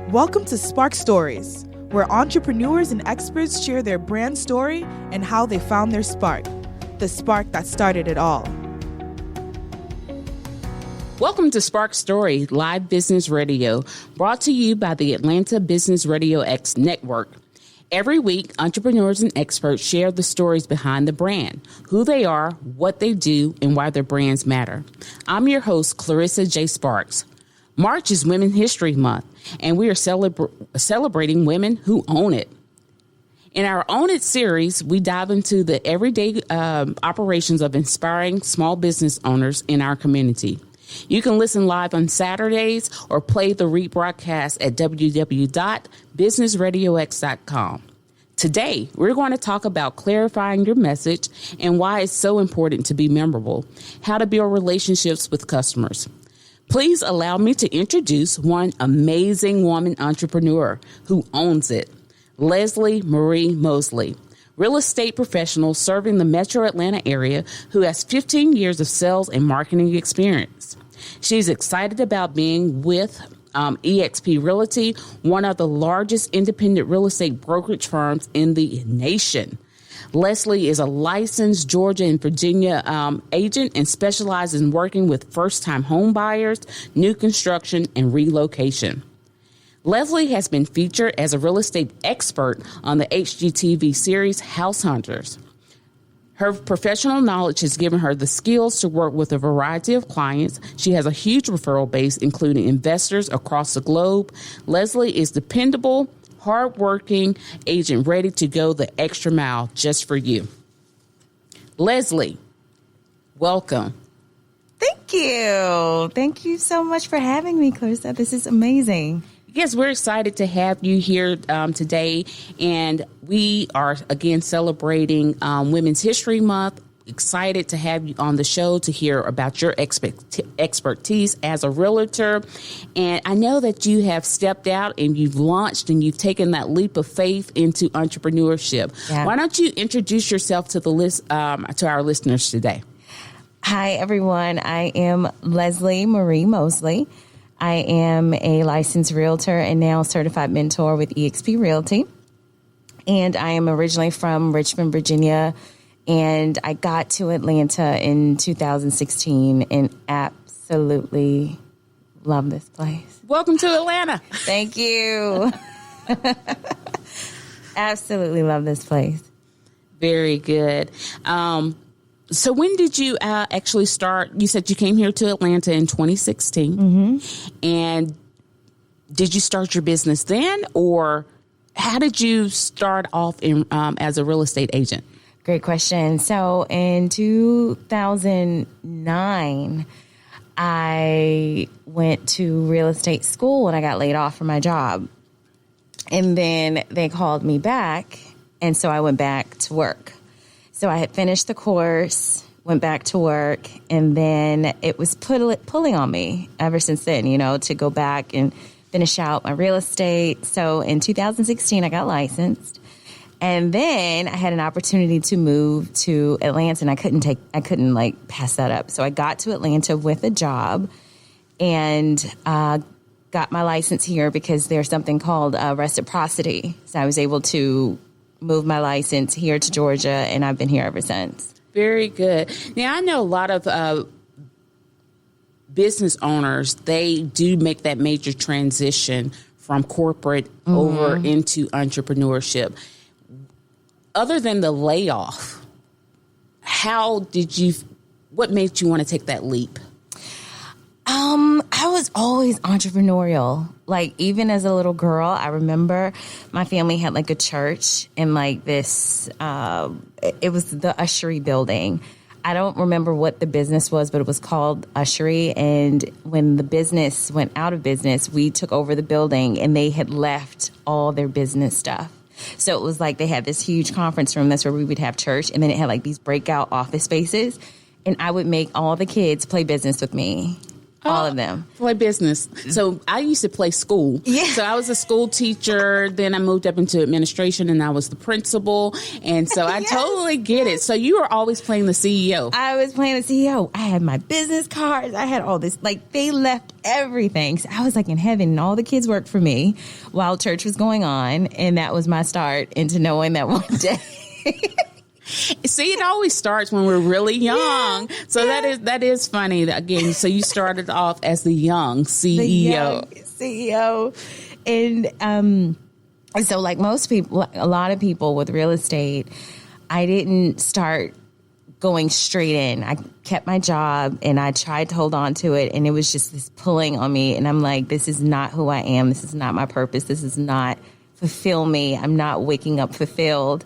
Welcome to Spark Stories, where entrepreneurs and experts share their brand story and how they found their spark, the spark that started it all. Welcome to Spark Story, live business radio, brought to you by the Atlanta Business RadioX network. Every week, entrepreneurs and experts share the stories behind the brand, who they are, what they do, and why their brands matter. I'm your host, Clarissa J. Sparks. March is Women's History Month, and we are celebrating women who own it. In our Own It series, we dive into the everyday operations of inspiring small business owners in our community. You can listen live on Saturdays or play the rebroadcast at www.businessradiox.com. Today, we're going to talk about clarifying your message and why it's so important to be memorable, how to build relationships with customers. Please allow me to introduce one amazing woman entrepreneur who owns it, Leslie Marie Mosley, real estate professional serving the metro Atlanta area who has 15 years of sales and marketing experience. She's excited about being with eXp Realty, one of the largest independent real estate brokerage firms in the nation. Leslie is a licensed Georgia and Virginia agent and specializes in working with first-time home buyers, new construction, and relocation. Leslie has been featured as a real estate expert on the HGTV series House Hunters. Her professional knowledge has given her the skills to work with a variety of clients. She has a huge referral base, including investors across the globe. Leslie is dependable, hardworking agent ready to go the extra mile just for you. Leslie, welcome. Thank you. Thank you so much for having me, Clarissa. This is amazing. Yes, we're excited to have you here today, and we are again celebrating Women's History Month. Excited to have you on the show to hear about your expertise as a realtor. And I know that you have stepped out and you've launched and you've taken that leap of faith into entrepreneurship. Yeah. Why don't you introduce yourself to to our listeners today? Hi, everyone. I am Leslie Marie Mosley. I am a licensed realtor and now certified mentor with eXp Realty. And I am originally from Richmond, Virginia. And I got to Atlanta in 2016 and absolutely love this place. Welcome to Atlanta. Thank you. Absolutely love this place. Very good. So when did you actually start? You said you came here to Atlanta in 2016. Mm-hmm. And did you start your business then, or how did you start off as a real estate agent? Great question. So in 2009, I went to real estate school and I got laid off from my job. And then they called me back. And so I went back to work. So I had finished the course, went back to work, and then it was pulling on me ever since then, to go back and finish out my real estate. So in 2016, I got licensed. And then I had an opportunity to move to Atlanta, and I couldn't pass that up. So I got to Atlanta with a job and got my license here because there's something called reciprocity. So I was able to move my license here to Georgia, and I've been here ever since. Very good. Now, I know a lot of business owners, they do make that major transition from corporate over into entrepreneurship. Other than the layoff, what made you want to take that leap? I was always entrepreneurial. Like, even as a little girl, I remember my family had like a church in like this, it was the Ushery building. I don't remember what the business was, but it was called Ushery. And when the business went out of business, we took over the building and they had left all their business stuff. So it was like they had this huge conference room. That's where we would have church. And then it had like these breakout office spaces. And I would make all the kids play business with me. All of them. Play business. So I used to play school. Yeah. So I was a school teacher. Then I moved up into administration and I was the principal. And so I totally get it. So you were always playing the CEO. I was playing the CEO. I had my business cards. I had all this. Like, they left everything. So I was like in heaven, and all the kids worked for me while church was going on. And that was my start into knowing that one day. See, it always starts when we're really young. So that is funny. Again, so you started off as the young CEO. The young CEO. And so like most people, a lot of people with real estate, I didn't start going straight in. I kept my job and I tried to hold on to it. And it was just this pulling on me. And I'm like, this is not who I am. This is not my purpose. This is not fulfill me. I'm not waking up fulfilled.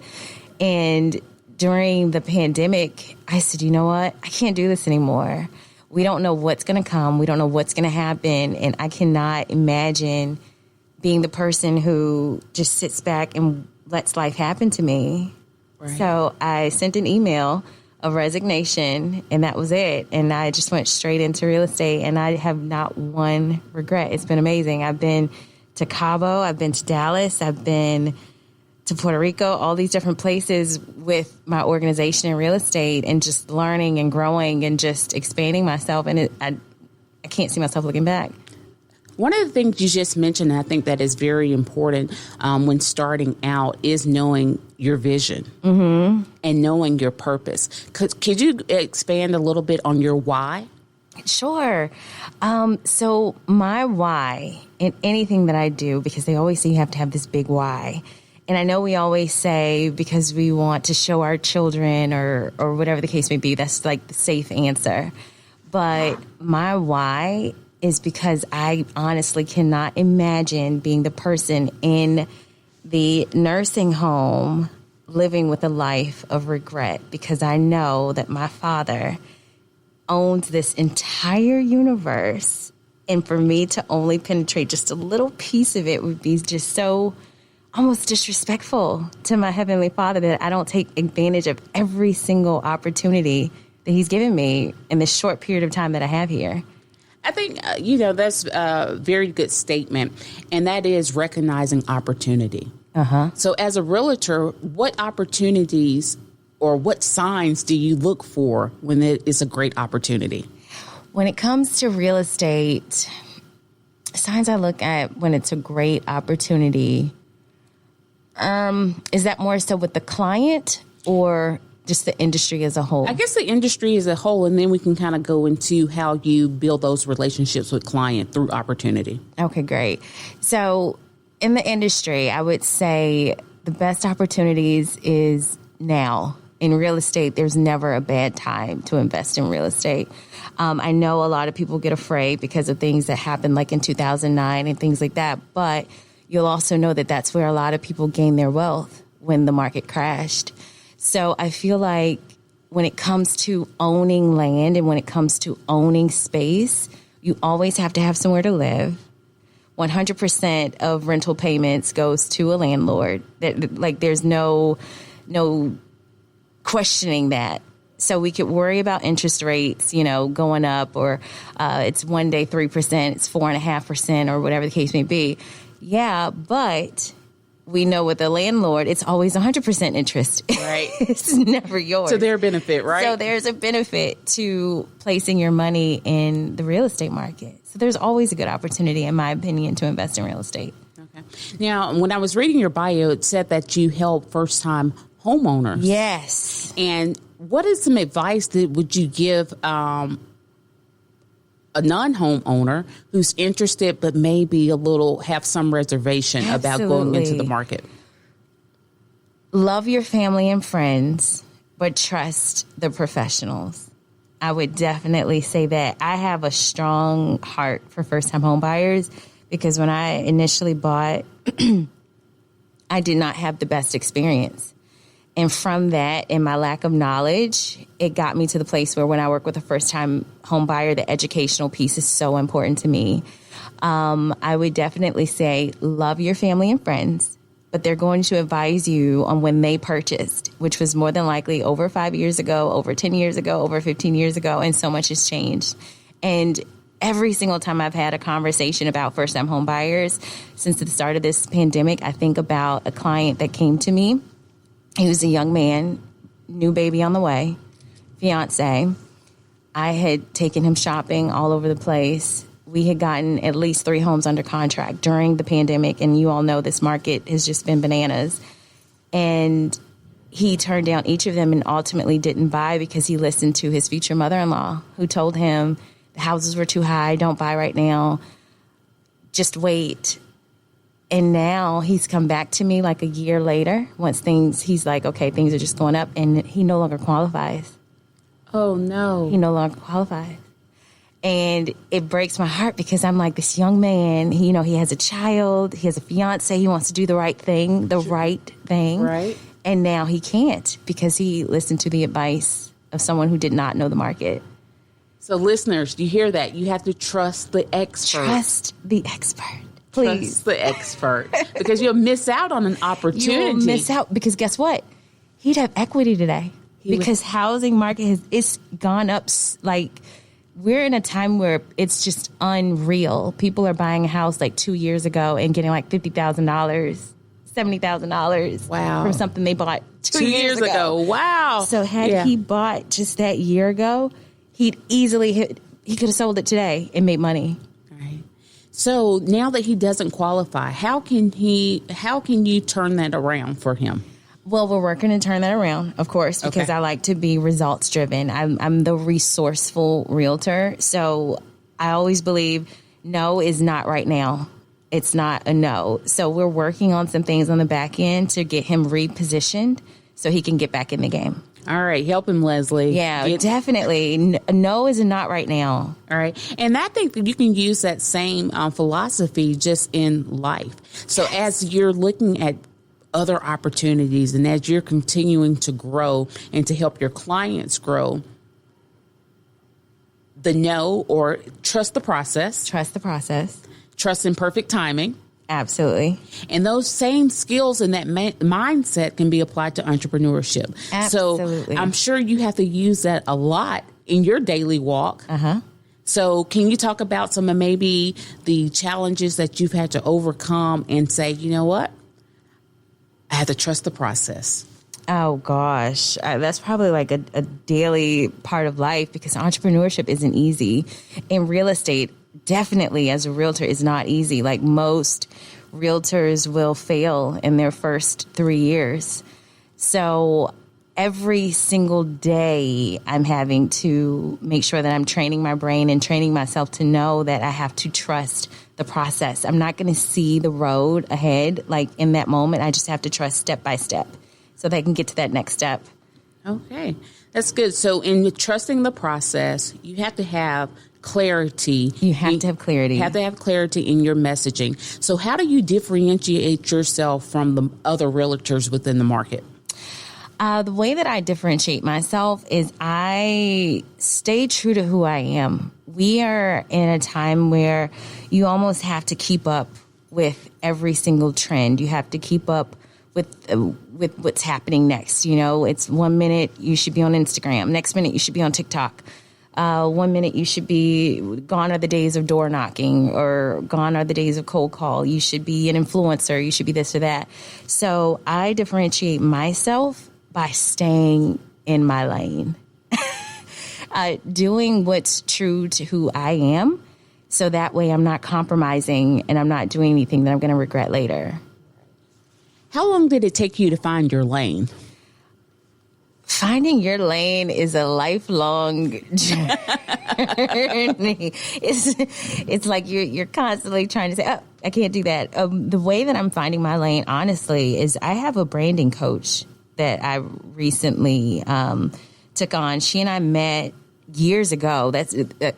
And during the pandemic, I said, you know what? I can't do this anymore. We don't know what's going to come. We don't know what's going to happen. And I cannot imagine being the person who just sits back and lets life happen to me. Right. So I sent an email of resignation, and that was it. And I just went straight into real estate, and I have not one regret. It's been amazing. I've been to Cabo. I've been to Dallas. I've been to Puerto Rico, all these different places with my organization in real estate, and just learning and growing and just expanding myself. And I can't see myself looking back. One of the things you just mentioned, I think that is very important when starting out, is knowing your vision and knowing your purpose. Could you expand a little bit on your why? Sure. So my why in anything that I do, because they always say you have to have this big why. And I know we always say because we want to show our children or whatever the case may be, that's like the safe answer. But my why is because I honestly cannot imagine being the person in the nursing home living with a life of regret, because I know that my father owns this entire universe. And for me to only penetrate just a little piece of it would be just so almost disrespectful to my Heavenly Father that I don't take advantage of every single opportunity that He's given me in this short period of time that I have here. I think, that's a very good statement, and that is recognizing opportunity. So as a realtor, what opportunities or what signs do you look for when it is a great opportunity? When it comes to real estate, signs I look at when it's a great opportunity, is that more so with the client or just the industry as a whole? I guess the industry as a whole, and then we can kind of go into how you build those relationships with client through opportunity. Okay, great. So in the industry, I would say the best opportunities is now. In real estate, there's never a bad time to invest in real estate. I know a lot of people get afraid because of things that happened like in 2009 and things like that, but you'll also know that that's where a lot of people gained their wealth when the market crashed. So I feel like when it comes to owning land and when it comes to owning space, you always have to have somewhere to live. 100% of rental payments goes to a landlord. There's no questioning that. So we could worry about interest rates, going up, or it's one day 3%, it's 4.5%, or whatever the case may be. Yeah, but we know with the landlord, it's always 100% interest. Right. It's never yours. To their benefit, right? So there's a benefit to placing your money in the real estate market. So there's always a good opportunity, in my opinion, to invest in real estate. Okay. Now, when I was reading your bio, it said that you help first-time homeowners. Yes. And what is some advice that would you give a non-home owner who's interested but maybe have some reservation about going into the market? Love your family and friends, but trust the professionals. I would definitely say that. I have a strong heart for first-time home buyers because when I initially bought, I did not have the best experience. And from that and my lack of knowledge, it got me to the place where when I work with a first-time home buyer, the educational piece is so important to me. I would definitely say love your family and friends, but they're going to advise you on when they purchased, which was more than likely over 5 years ago, over 10 years ago, over 15 years ago, and so much has changed. And every single time I've had a conversation about first-time home buyers since the start of this pandemic, I think about a client that came to me. He was a young man, new baby on the way, fiance. I had taken him shopping all over the place. We had gotten at least 3 homes under contract during the pandemic, and you all know this market has just been bananas. And he turned down each of them and ultimately didn't buy because he listened to his future mother-in-law, who told him the houses were too high, don't buy right now, just wait. And now he's come back to me like a year later, he's like, okay, things are just going up, and he no longer qualifies. Oh, no. He no longer qualifies. And it breaks my heart because I'm like, this young man, he has a child, he has a fiance, he wants to do the right thing. Right. And now he can't because he listened to the advice of someone who did not know the market. So listeners, you hear that? You have to trust the expert. Trust the expert. Please. Trust the expert. Because you'll miss out on an opportunity. You'll miss out because guess what? He'd have equity today. Because housing market it's gone up like... We're in a time where it's just unreal. People are buying a house like 2 years ago and getting like $50,000, $70,000 from something they bought two years ago. Wow. So had he bought just that year ago, he could have sold it today and made money. Right. So now that he doesn't qualify, how can you turn that around for him? Well, we're working to turn that around, of course, because I like to be results driven. I'm the resourceful realtor. So I always believe no is not right now. It's not a no. So we're working on some things on the back end to get him repositioned so he can get back in the game. All right. Help him, Leslie. Yeah, definitely. No is a not right now. All right. And I think that you can use that same philosophy just in life. So as you're looking at other opportunities and as you're continuing to grow and to help your clients grow, the no or trust the process. Trust the process. Trust in perfect timing. Absolutely. And those same skills and that mindset can be applied to entrepreneurship. Absolutely. So I'm sure you have to use that a lot in your daily walk. So can you talk about some of maybe the challenges that you've had to overcome and say, you know what? I have to trust the process. Oh, gosh. That's probably like a daily part of life because entrepreneurship isn't easy. In real estate, definitely as a realtor is not easy. Like most realtors will fail in their first 3 years. So every single day I'm having to make sure that I'm training my brain and training myself to know that I have to trust the process. I'm not going to see the road ahead like in that moment. I just have to trust step by step so that I can get to that next step. Okay, that's good. So in trusting the process, you have to have clarity. You have to have clarity. You have to have clarity in your messaging. So how do you differentiate yourself from the other realtors within the market? The way that I differentiate myself is I stay true to who I am. We are in a time where you almost have to keep up with every single trend. You have to keep up with what's happening next. You know, it's 1 minute you should be on Instagram. Next minute you should be on TikTok. 1 minute you should be gone are the days of door knocking or gone are the days of cold call. You should be an influencer. You should be this or that. So I differentiate myself by staying in my lane, doing what's true to who I am. So that way I'm not compromising and I'm not doing anything that I'm going to regret later. How long did it take you to find your lane? Finding your lane is a lifelong journey. It's like you're constantly trying to say, oh, I can't do that. The way that I'm finding my lane, honestly, is I have a branding coach that I recently took on. She and I met years ago.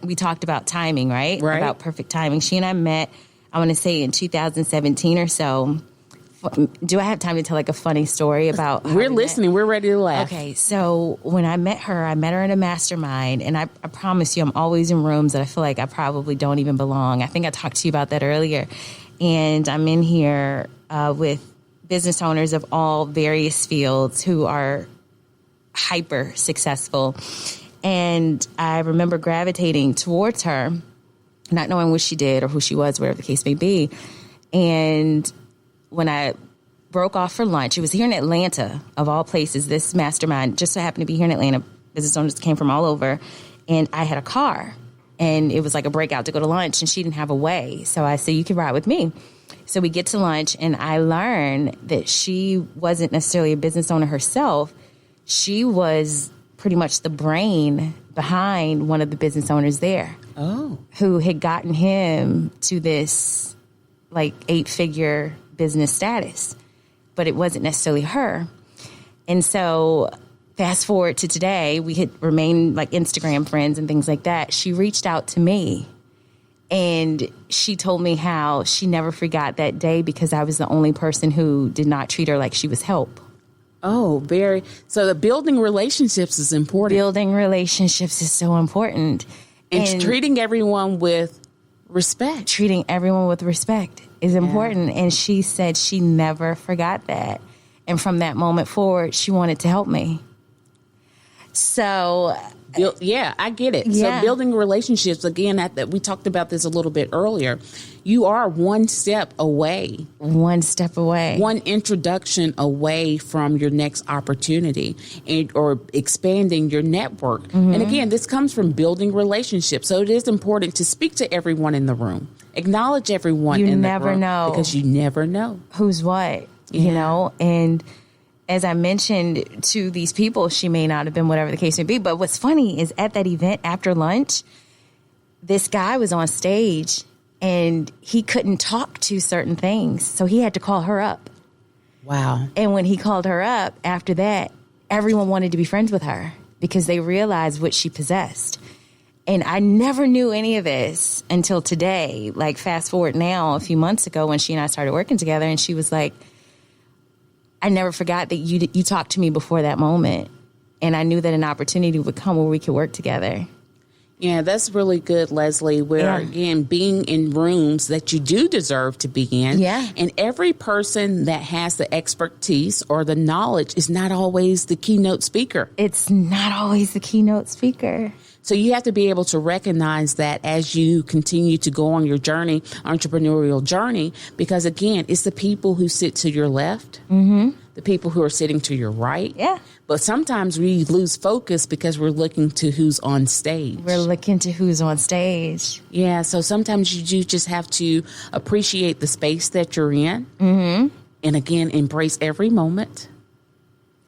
We talked about timing, right? About perfect timing. She and I met, I want to say in 2017 or so. Do I have time to tell like a funny story about We're listening. We're ready to laugh. Okay, so when I met her at a mastermind, and I promise you I'm always in rooms that I feel like I probably don't even belong. I think I talked to you about that earlier. And I'm in here with business owners of all various fields who are hyper successful. And I remember gravitating towards her not knowing what she did or who she was, whatever the case may be. And when I broke off for lunch, it was here in Atlanta, of all places. This mastermind just so happened to be here in Atlanta. Business owners came from all over. And I had a car. And it was like a breakout to go to lunch. And she didn't have a way. So I said, you can ride with me. So we get to lunch. And I learned that she wasn't necessarily a business owner herself. She was pretty much the brain behind one of the business owners there. Oh. Who had gotten him to this like 8-figure business status. But it wasn't necessarily her. And so fast forward to today, we had remained like Instagram friends and things like that. She reached out to me and she told me how she never forgot that day because I was the only person who did not treat her like she was help. Oh, so the building relationships is important. Building relationships is so important. And treating everyone with respect. Treating everyone with respect is important. And she said she never forgot that. And from that moment forward, she wanted to help me. So, I get it. Yeah. So building relationships, again, we talked about this a little bit earlier. You are one step away. One step away. One introduction away from your next opportunity or expanding your network. Mm-hmm. And again, this comes from building relationships. So it is important to speak to everyone in the room. Acknowledge everyone in the room. You never know. Because you never know. Who's what, you know? And as I mentioned to these people, she may not have been whatever the case may be. But what's funny is at that event after lunch, this guy was on stage and he couldn't talk to certain things. So he had to call her up. Wow. And when he called her up after that, everyone wanted to be friends with her because they realized what she possessed. And I never knew any of this until today. Like fast forward now, a few months ago when she and I started working together, and she was like, I never forgot that you talked to me before that moment. And I knew that an opportunity would come where we could work together. Yeah, that's really good, Leslie, where, again, being in rooms that you do deserve to be in. Yeah. And every person that has the expertise or the knowledge is not always the keynote speaker. It's not always the keynote speaker. So you have to be able to recognize that as you continue to go on your journey, entrepreneurial journey, because, again, it's the people who sit to your left, the people who are sitting to your right. Yeah. But sometimes we lose focus because we're looking to who's on stage. We're looking to who's on stage. Yeah. So sometimes you do just have to appreciate the space that you're in. Mm-hmm. And, again, embrace every moment.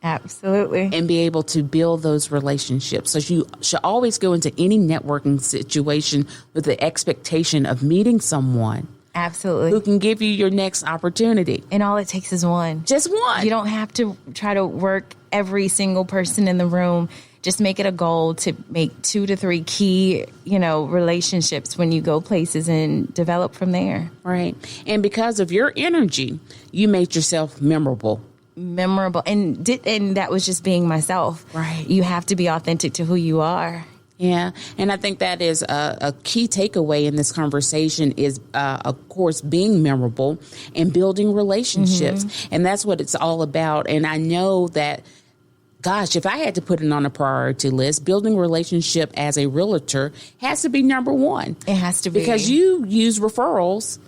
Absolutely. And be able to build those relationships. So you should always go into any networking situation with the expectation of meeting someone. Absolutely. Who can give you your next opportunity. And all it takes is one. Just one. You don't have to try to work every single person in the room. Just make it a goal to make 2 to 3 key, relationships when you go places and develop from there. Right. And because of your energy, you made yourself memorable. And that was just being myself. Right. You have to be authentic to who you are. Yeah. And I think that is a key takeaway in this conversation is, of course, being memorable and building relationships. Mm-hmm. And that's what it's all about. And I know that, gosh, if I had to put it on a priority list, building relationship as a realtor has to be number one. It has to be. Because you use referrals.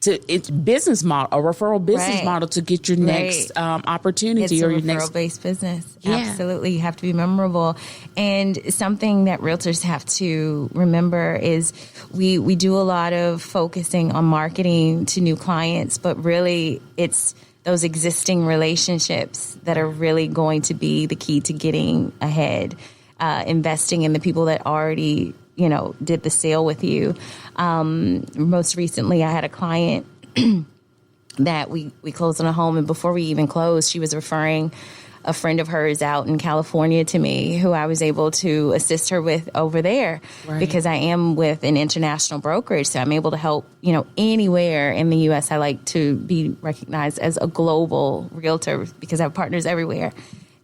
It's business model, a referral business model to get your next opportunity it's or a your next referral-based business. Yeah. Absolutely, you have to be memorable. And something that realtors have to remember is we do a lot of focusing on marketing to new clients, but really it's those existing relationships that are really going to be the key to getting ahead. Investing in the people that already did the sale with you. Most recently, I had a client that we closed on a home, and before we even closed, she was referring a friend of hers out in California to me, who I was able to assist her with over there because I am with an international brokerage, so I'm able to help, anywhere in the U.S. I like to be recognized as a global realtor because I have partners everywhere.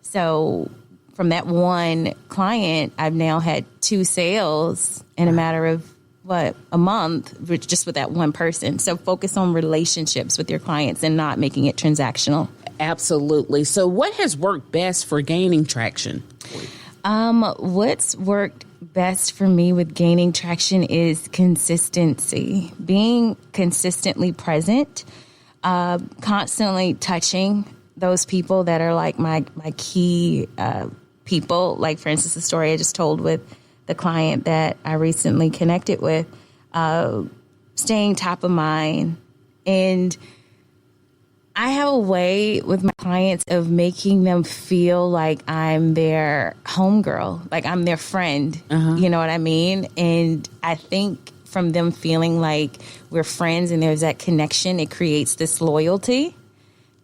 So from that one client, I've now had 2 sales in a matter of, a month, just with that one person. So focus on relationships with your clients and not making it transactional. Absolutely. So what has worked best for gaining traction? What's worked best for me with gaining traction is consistency, being consistently present, constantly touching those people that are like my key people. Like, for instance, the story I just told with the client that I recently connected with, staying top of mind. And I have a way with my clients of making them feel like I'm their homegirl, like I'm their friend. You know what I mean? And I think from them feeling like we're friends and there's that connection, it creates this loyalty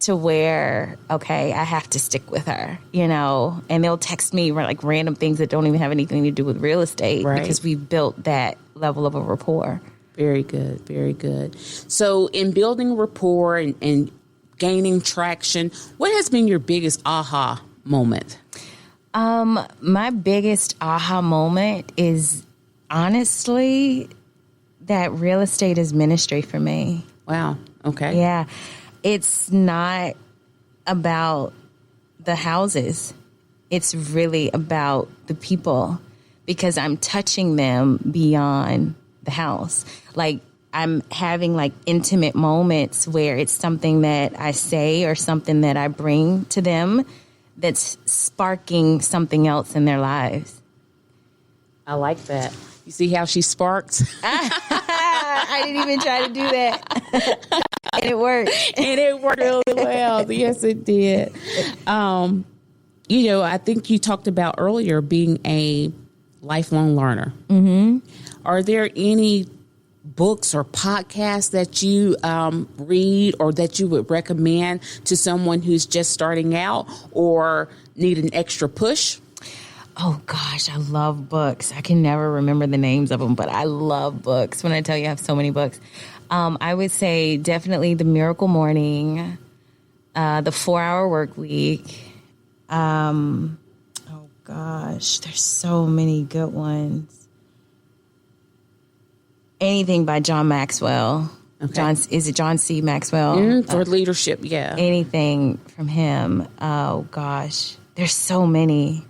to where, okay, I have to stick with her, you know, and they'll text me like random things that don't even have anything to do with real estate, right, because we've built that level of a rapport. Very good. Very good. So in building rapport and gaining traction, what has been your biggest aha moment? My biggest aha moment is honestly that real estate is ministry for me. Wow. Okay. Yeah. It's not about the houses. It's really about the people, because I'm touching them beyond the house. Like, I'm having like intimate moments where it's something that I say or something that I bring to them that's sparking something else in their lives. I like that. You see how she sparks? I didn't even try to do that. And it worked. And it worked really well. Yes, it did. You know, I think you talked about earlier being a lifelong learner. Mm-hmm. Are there any books or podcasts that you read or that you would recommend to someone who's just starting out or need an extra push? Oh, gosh, I love books. I can never remember the names of them, but I love books. When I tell you I have so many books. I would say definitely The Miracle Morning, The 4-Hour Work Week. Oh, gosh, there's so many good ones. Anything by John Maxwell. Okay. Is it John C. Maxwell? For leadership, yeah. Anything from him. Oh, gosh. There's so many.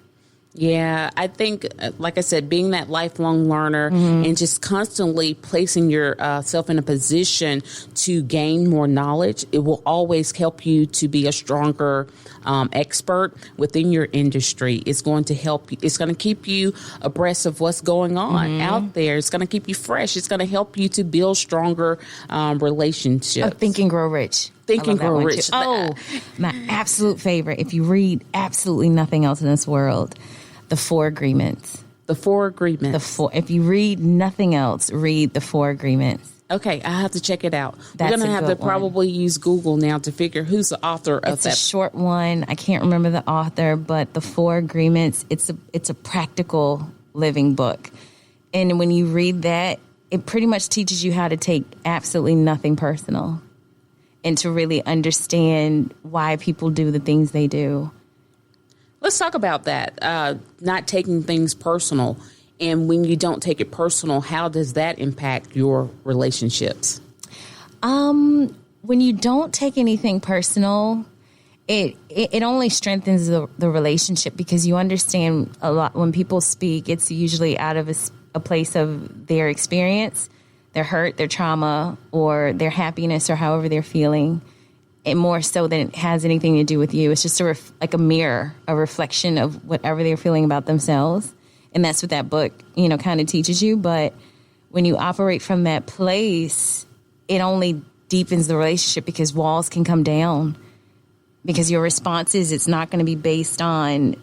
Yeah, I think, like I said, being that lifelong learner and just constantly placing yourself in a position to gain more knowledge, it will always help you to be a stronger expert within your industry. It's going to help you. It's going to keep you abreast of what's going on out there. It's going to keep you fresh. It's going to help you to build stronger relationships. Think and Grow Rich. Think and Grow Rich. Oh, my absolute favorite. If you read absolutely nothing else in this world, The 4 Agreements. The 4 Agreements. If you read nothing else, read The 4 Agreements. Okay, I have to check it out. That's We're going to have to one. Probably use Google now to figure who's the author of that. It's a short one. I can't remember the author, but The 4 Agreements, it's a practical living book. And when you read that, it pretty much teaches you how to take absolutely nothing personal and to really understand why people do the things they do. Let's talk about that, not taking things personal. And when you don't take it personal, how does that impact your relationships? When you don't take anything personal, it only strengthens the relationship, because you understand a lot. When people speak, it's usually out of a place of their experience, their hurt, their trauma, or their happiness, or however they're feeling. And more so than it has anything to do with you. It's just like a mirror, a reflection of whatever they're feeling about themselves. And that's what that book, kind of teaches you. But when you operate from that place, it only deepens the relationship, because walls can come down. Because your responses, it's not going to be based on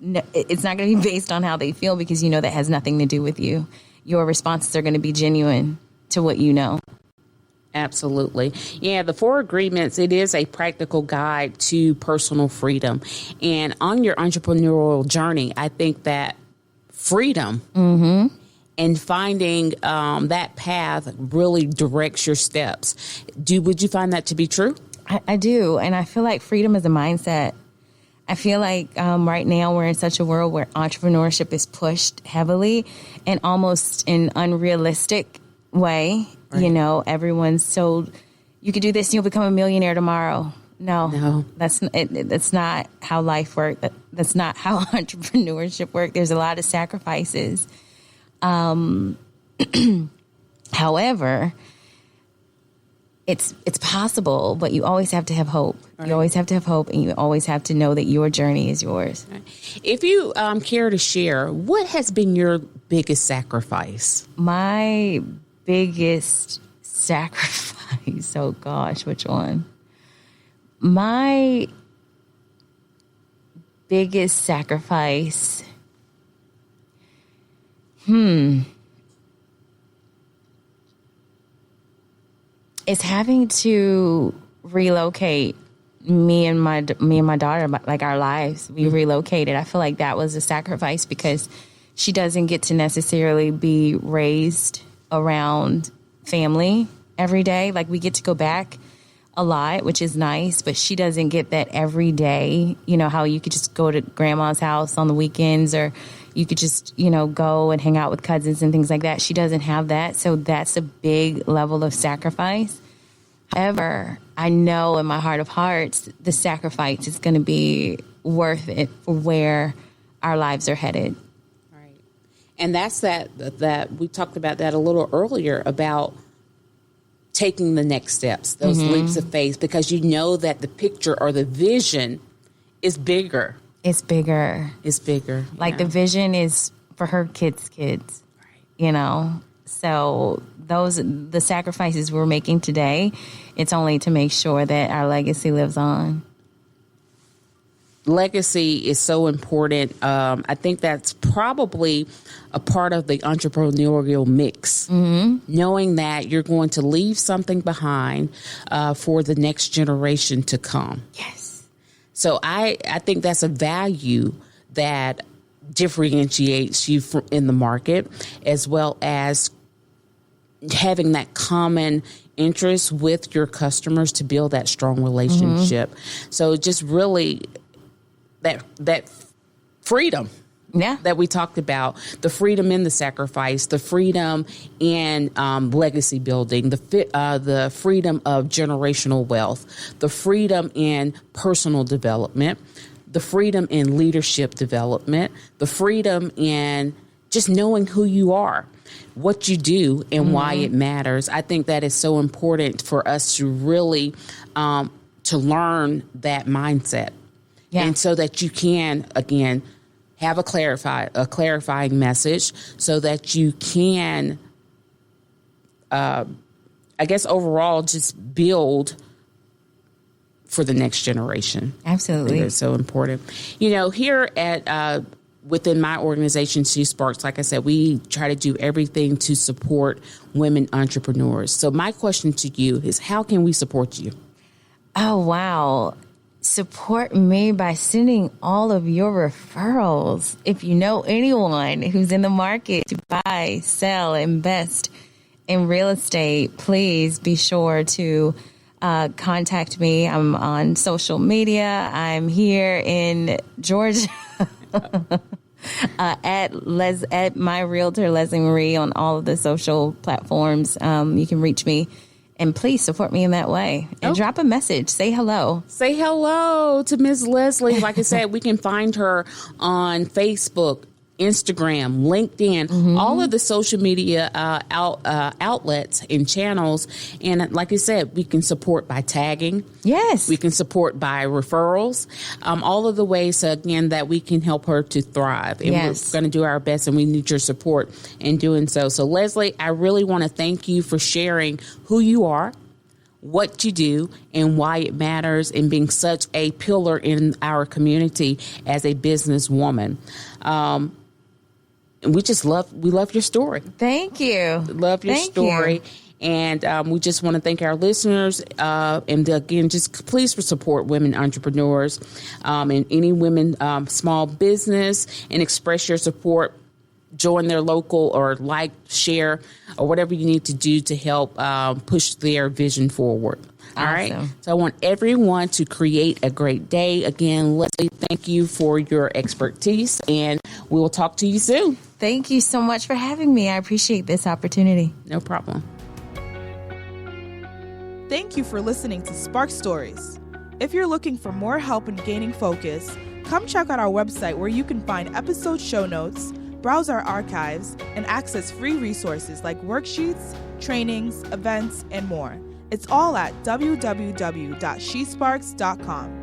how they feel, because that has nothing to do with you. Your responses are going to be genuine to what you know. Absolutely. Yeah, the 4 Agreements, it is a practical guide to personal freedom. And on your entrepreneurial journey, I think that freedom and finding that path really directs your steps. Would you find that to be true? I do. And I feel like freedom is a mindset. I feel like right now we're in such a world where entrepreneurship is pushed heavily and almost in unrealistic way. Right. Everyone's told you could do this and you'll become a millionaire tomorrow. No, that's not how life works. That's not how entrepreneurship works. There's a lot of sacrifices. However, it's possible, but you always have to have hope. Right. You always have to have hope, and you always have to know that your journey is yours. Right. If you care to share, what has been your biggest sacrifice? My biggest sacrifice. Oh gosh, which one? My biggest sacrifice. Is having to relocate me and my daughter, like our lives. We relocated. I feel like that was a sacrifice because she doesn't get to necessarily be raised around family every day. Like we get to go back a lot, which is nice, but she doesn't get that every day. You know, how you could just go to grandma's house on the weekends, or you could just, go and hang out with cousins and things like that. She doesn't have that. So that's a big level of sacrifice. However, I know in my heart of hearts, the sacrifice is going to be worth it for where our lives are headed. Right. And that's that we talked about that a little earlier about taking the next steps, those leaps of faith, because you know that the picture or the vision is bigger. It's bigger. It's bigger. Like the vision is for her kids. Right. So the sacrifices we're making today, it's only to make sure that our legacy lives on. Legacy is so important. I think that's probably a part of the entrepreneurial mix. Knowing that you're going to leave something behind for the next generation to come. Yes. So I think that's a value that differentiates you in the market, as well as having that common interest with your customers to build that strong relationship. So just really that freedom that we talked about, the freedom in the sacrifice, the freedom in legacy building, the freedom of generational wealth, the freedom in personal development, the freedom in leadership development, the freedom in just knowing who you are, what you do, and why it matters. I think that is so important for us to really to learn that mindset. Yeah. And so that you can, again, have a clarifying message so that you can, I guess, overall just build for the next generation. Absolutely. It's so important. Here at within my organization, She Sparks, like I said, we try to do everything to support women entrepreneurs. So my question to you is, how can we support you? Oh, wow. Support me by sending all of your referrals. If you know anyone who's in the market to buy, sell, invest in real estate, please be sure to contact me. I'm on social media. I'm here in Georgia. At my realtor, Leslie Marie, on all of the social platforms. You can reach me. And please support me in that way. And drop a message. Say hello. Say hello to Ms. Leslie. Like I said, we can find her on Facebook, Instagram, LinkedIn, all of the social media outlets and channels. And like I said, we can support by tagging. Yes. We can support by referrals. All of the ways, again, that we can help her to thrive. And we're going to do our best, and we need your support in doing so. So, Leslie, I really want to thank you for sharing who you are, what you do, and why it matters, and being such a pillar in our community as a businesswoman. And we love your story. Thank you. Love your story. And we just want to thank our listeners. And again, just please support women entrepreneurs and any women small business, and express your support. Join their local, or share, or whatever you need to do to help push their vision forward. All right. So I want everyone to create a great day. Again, Leslie, thank you for your expertise, and we will talk to you soon. Thank you so much for having me. I appreciate this opportunity. No problem. Thank you for listening to Spark Stories. If you're looking for more help in gaining focus, come check out our website where you can find episode show notes, browse our archives, and access free resources like worksheets, trainings, events, and more. It's all at www.shesparks.com.